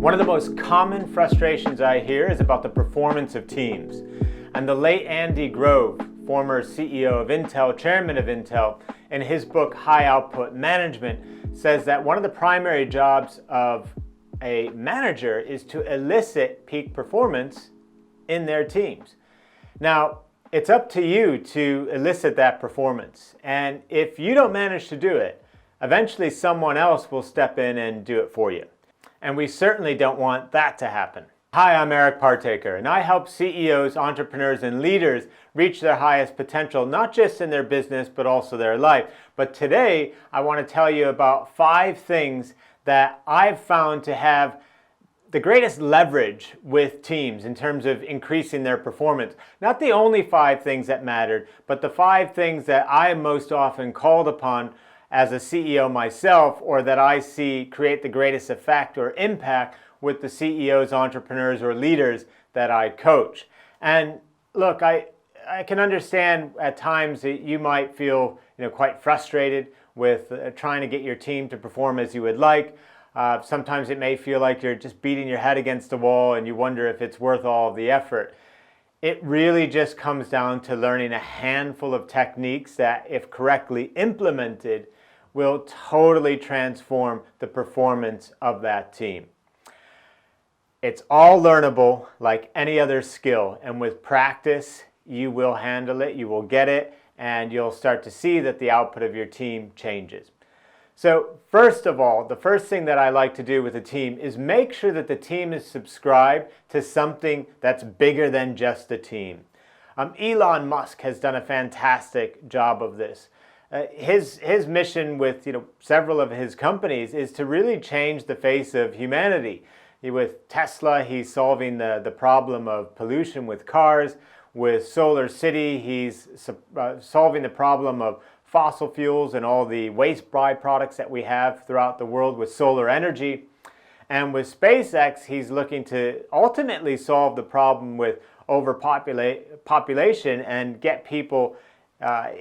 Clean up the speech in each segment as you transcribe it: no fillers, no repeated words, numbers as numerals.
One of the most common frustrations I hear is about the performance of teams. And the late Andy Grove, former CEO of Intel, chairman of Intel, in his book High Output Management, says that one of the primary jobs of a manager is to elicit peak performance in their teams. Now, it's up to you to elicit that performance. And if you don't manage to do it, eventually someone else will step in and do it for you. And we certainly don't want that to happen. Hi, I'm Partaker, and I help CEOs, entrepreneurs, and leaders reach their highest potential, not just in their business, but also their life. But today, I want to tell you about 5 things that I've found to have the greatest leverage with teams in terms of increasing their performance. Not the only 5 things that mattered, but the 5 things that I am most often called upon as a CEO myself, or that I see create the greatest effect or impact with the CEOs, entrepreneurs, or leaders that I coach. And look, I can understand at times that you might feel quite frustrated with trying to get your team to perform as you would like. Sometimes it may feel like you're just beating your head against the wall and you wonder if it's worth all of the effort. It really just comes down to learning a handful of techniques that, if correctly implemented, will totally transform the performance of that team. It's all learnable like any other skill, and with practice, you will handle it, you will get it, and you'll start to see that the output of your team changes. So first of all, the first thing that I like to do with a team is make sure that the team is subscribed to something that's bigger than just a team. Elon Musk has done a fantastic job of this. His mission with several of his companies is to really change the face of humanity. With Tesla, he's solving the problem of pollution with cars. With Solar City, he's solving the problem of fossil fuels and all the waste byproducts that we have throughout the world with solar energy. And with SpaceX, he's looking to ultimately solve the problem with overpopulation and get people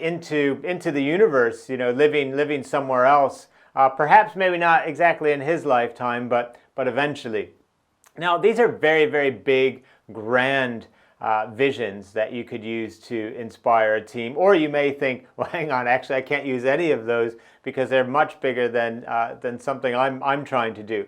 into the universe, living somewhere else. Perhaps maybe not exactly in his lifetime, but eventually. Now, these are very, very big, grand visions that you could use to inspire a team. Or you may think, well, hang on, actually, I can't use any of those because they're much bigger than something I'm trying to do.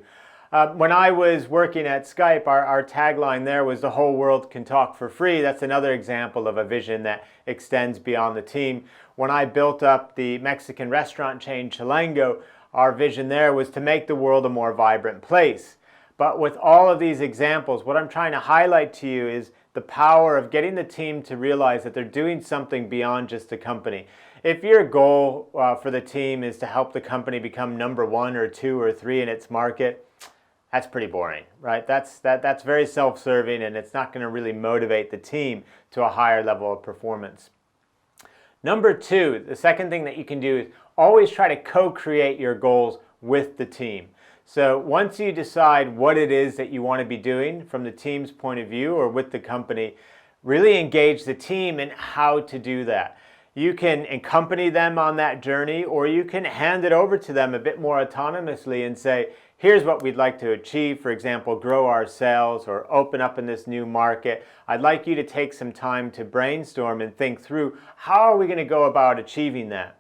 When I was working at Skype, our tagline there was "The whole world can talk for free." That's another example of a vision that extends beyond the team. When I built up the Mexican restaurant chain Chilango, our vision there was to make the world a more vibrant place. But with all of these examples, what I'm trying to highlight to you is the power of getting the team to realize that they're doing something beyond just the company. If your goal for the team is to help the company become number 1 or 2 or 3 in its market, that's pretty boring, right? That's very self-serving, and it's not going to really motivate the team to a higher level of performance. Number 2, the second thing that you can do is always try to co-create your goals with the team. So once you decide what it is that you want to be doing from the team's point of view or with the company, really engage the team in how to do that. You can accompany them on that journey, or you can hand it over to them a bit more autonomously and say, here's what we'd like to achieve. For example, grow our sales or open up in this new market. I'd like you to take some time to brainstorm and think through how are we going to go about achieving that.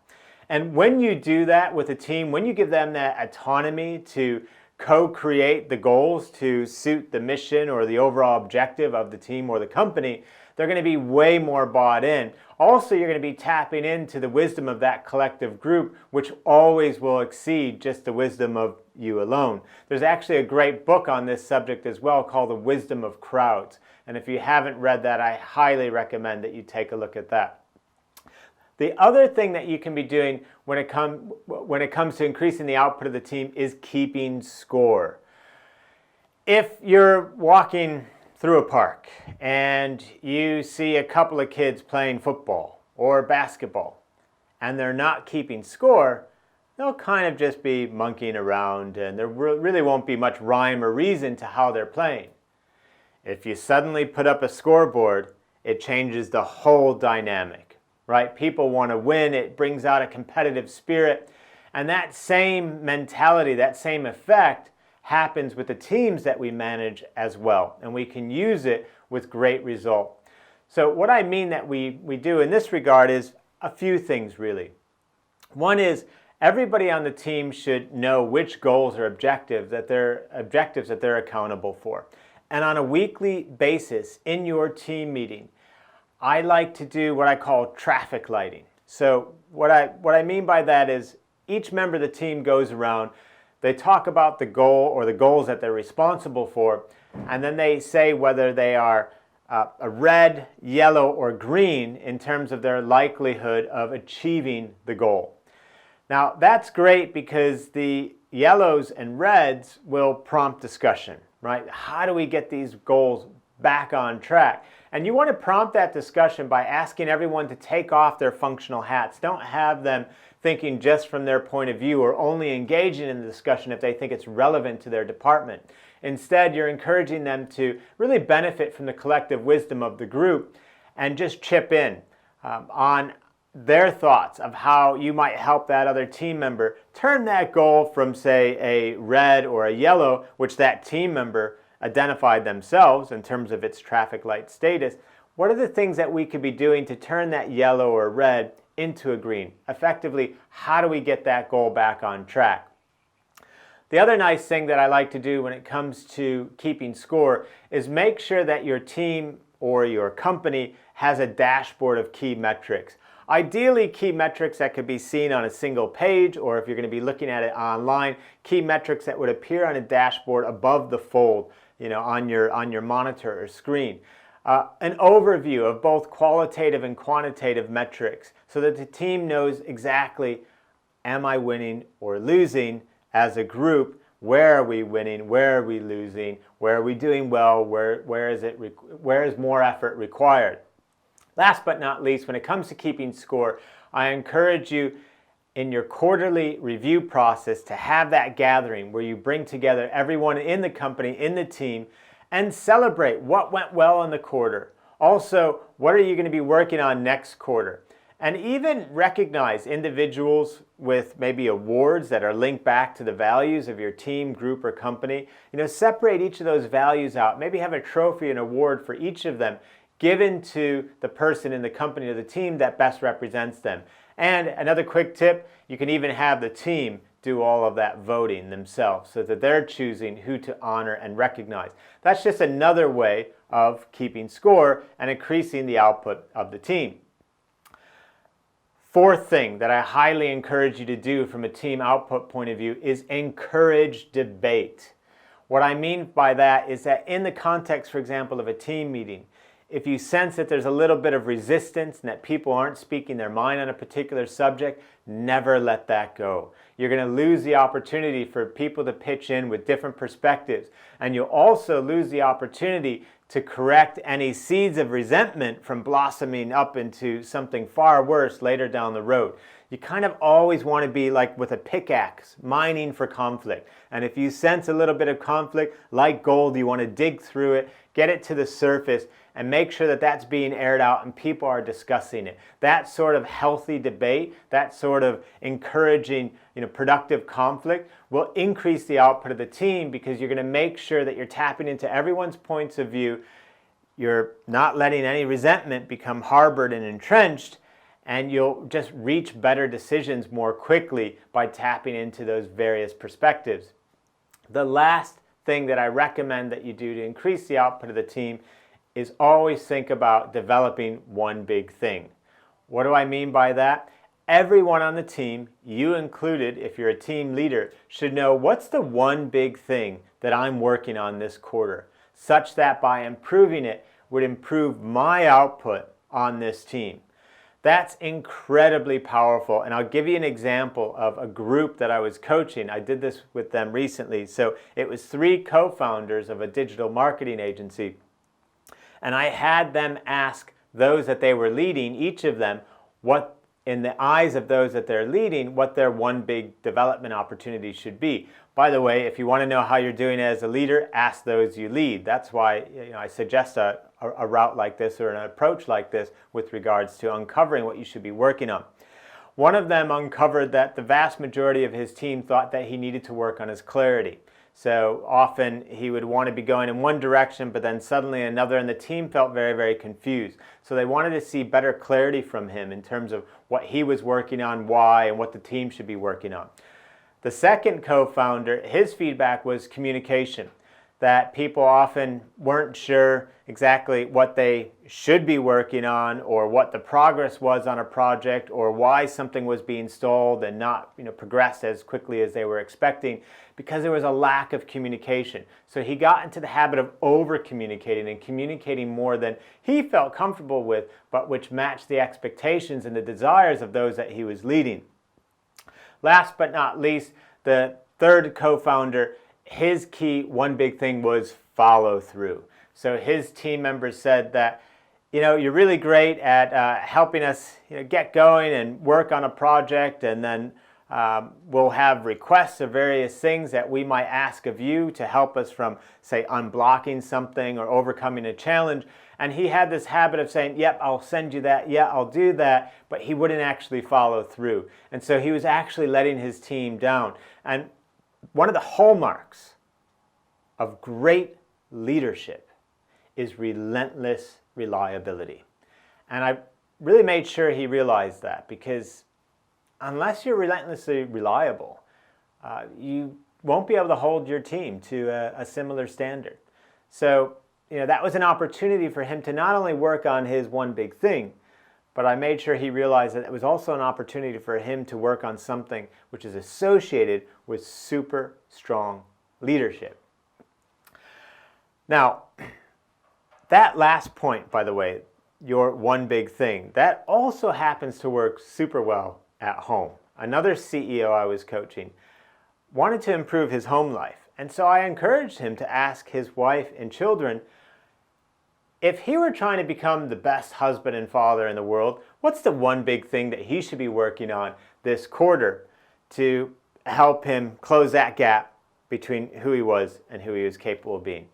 And when you do that with a team, when you give them that autonomy to co-create the goals to suit the mission or the overall objective of the team or the company, they're going to be way more bought in. Also, you're going to be tapping into the wisdom of that collective group, which always will exceed just the wisdom of you alone. There's actually a great book on this subject as well called The Wisdom of Crowds. And if you haven't read that, I highly recommend that you take a look at that. The other thing that you can be doing when it comes to increasing the output of the team is keeping score. If you're walking through a park and you see a couple of kids playing football or basketball and they're not keeping score, they'll kind of just be monkeying around and there really won't be much rhyme or reason to how they're playing. If you suddenly put up a scoreboard, it changes the whole dynamic, right? People want to win. It brings out a competitive spirit. And that same mentality, that same effect happens with the teams that we manage as well, and we can use it with great result. So what I mean that we do in this regard is a few things really. One is everybody on the team should know which goals or objectives that they're accountable for. And on a weekly basis in your team meeting, I like to do what I call traffic lighting. So what I mean by that is each member of the team goes around, they talk about the goal or the goals that they're responsible for, and then they say whether they are a red, yellow, or green in terms of their likelihood of achieving the goal. Now that's great because the yellows and reds will prompt discussion, right? How do we get these goals back on track? And you want to prompt that discussion by asking everyone to take off their functional hats. Don't have them thinking just from their point of view or only engaging in the discussion if they think it's relevant to their department. Instead, you're encouraging them to really benefit from the collective wisdom of the group and just chip in on their thoughts of how you might help that other team member turn that goal from, say, a red or a yellow, which that team member identified themselves in terms of its traffic light status. What are the things that we could be doing to turn that yellow or red into a green? Effectively, how do we get that goal back on track? The other nice thing that I like to do when it comes to keeping score is make sure that your team or your company has a dashboard of key metrics. Ideally, key metrics that could be seen on a single page, or if you're going to be looking at it online, key metrics that would appear on a dashboard above the fold, on your monitor or screen. An overview of both qualitative and quantitative metrics so that the team knows exactly, am I winning or losing as a group? Where are we winning? Where are we losing? Where are we doing well? Where is more effort required? Last but not least, when it comes to keeping score, I encourage you in your quarterly review process to have that gathering where you bring together everyone in the company, in the team, and celebrate what went well in the quarter. Also, what are you going to be working on next quarter? And even recognize individuals with maybe awards that are linked back to the values of your team, group, or company. Separate each of those values out. Maybe have a trophy and award for each of them given to the person in the company or the team that best represents them. And another quick tip, you can even have the team do all of that voting themselves so that they're choosing who to honor and recognize. That's just another way of keeping score and increasing the output of the team. Fourth thing that I highly encourage you to do from a team output point of view is encourage debate. What I mean by that is that in the context, for example, of a team meeting, if you sense that there's a little bit of resistance and that people aren't speaking their mind on a particular subject, never let that go. You're going to lose the opportunity for people to pitch in with different perspectives, and you'll also lose the opportunity to correct any seeds of resentment from blossoming up into something far worse later down the road. You kind of always want to be like with a pickaxe, mining for conflict. And if you sense a little bit of conflict, like gold, you want to dig through it, get it to the surface, and make sure that that's being aired out and people are discussing it. That sort of healthy debate, that sort of encouraging, productive conflict will increase the output of the team because you're going to make sure that you're tapping into everyone's points of view. You're not letting any resentment become harbored and entrenched, and you'll just reach better decisions more quickly by tapping into those various perspectives. The last thing that I recommend that you do to increase the output of the team is always think about developing one big thing. What do I mean by that? Everyone on the team, you included if you're a team leader, should know what's the one big thing that I'm working on this quarter, such that by improving it would improve my output on this team. That's incredibly powerful, and I'll give you an example of a group that I was coaching. I did this with them recently. So it was 3 co-founders of a digital marketing agency, and I had them ask those that they were leading, each of them, what in the eyes of those that they're leading, what their one big development opportunity should be. By the way, if you want to know how you're doing as a leader, ask those you lead. That's why I suggest a route like this or an approach like this with regards to uncovering what you should be working on. One of them uncovered that the vast majority of his team thought that he needed to work on his clarity. So often he would want to be going in one direction, but then suddenly another, and the team felt very, very confused. So they wanted to see better clarity from him in terms of what he was working on, why, and what the team should be working on. The second co-founder, his feedback was communication, that people often weren't sure exactly what they should be working on, or what the progress was on a project, or why something was being stalled and not progressed as quickly as they were expecting, because there was a lack of communication. So he got into the habit of over-communicating and communicating more than he felt comfortable with, but which matched the expectations and the desires of those that he was leading. Last but not least, the third co-founder, his key one big thing was follow through. So his team members said that, you're really great at helping us get going and work on a project, and then we'll have requests of various things that we might ask of you to help us from, say, unblocking something or overcoming a challenge. And he had this habit of saying, yep, I'll send you that, yeah, I'll do that, but he wouldn't actually follow through. And so he was actually letting his team down. And one of the hallmarks of great leadership is relentless reliability. And I really made sure he realized that, because unless you're relentlessly reliable, you won't be able to hold your team to a similar standard. So, that was an opportunity for him to not only work on his one big thing, but I made sure he realized that it was also an opportunity for him to work on something which is associated with super strong leadership. Now, that last point, by the way, your one big thing, that also happens to work super well at home. Another CEO I was coaching wanted to improve his home life, and so I encouraged him to ask his wife and children, if he were trying to become the best husband and father in the world, what's the one big thing that he should be working on this quarter to help him close that gap between who he was and who he was capable of being?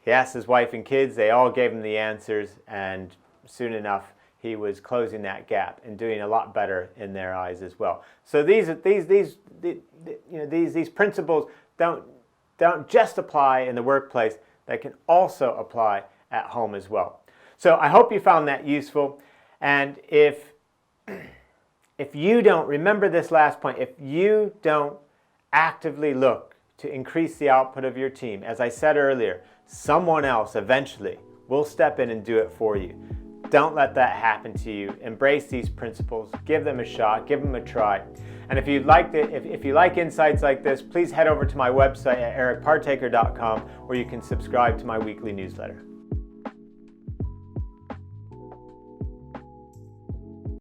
He asked his wife and kids, they all gave him the answers, and soon enough he was closing that gap and doing a lot better in their eyes as well. So these principles don't just apply in the workplace, they can also apply at home as well. So I hope you found that useful. And if you don't, remember this last point, if you don't actively look to increase the output of your team, as I said earlier, someone else eventually will step in and do it for you. Don't let that happen to you. Embrace these principles, give them a shot, give them a try. And if you like insights like this, please head over to my website at ericpartaker.com, where you can subscribe to my weekly newsletter.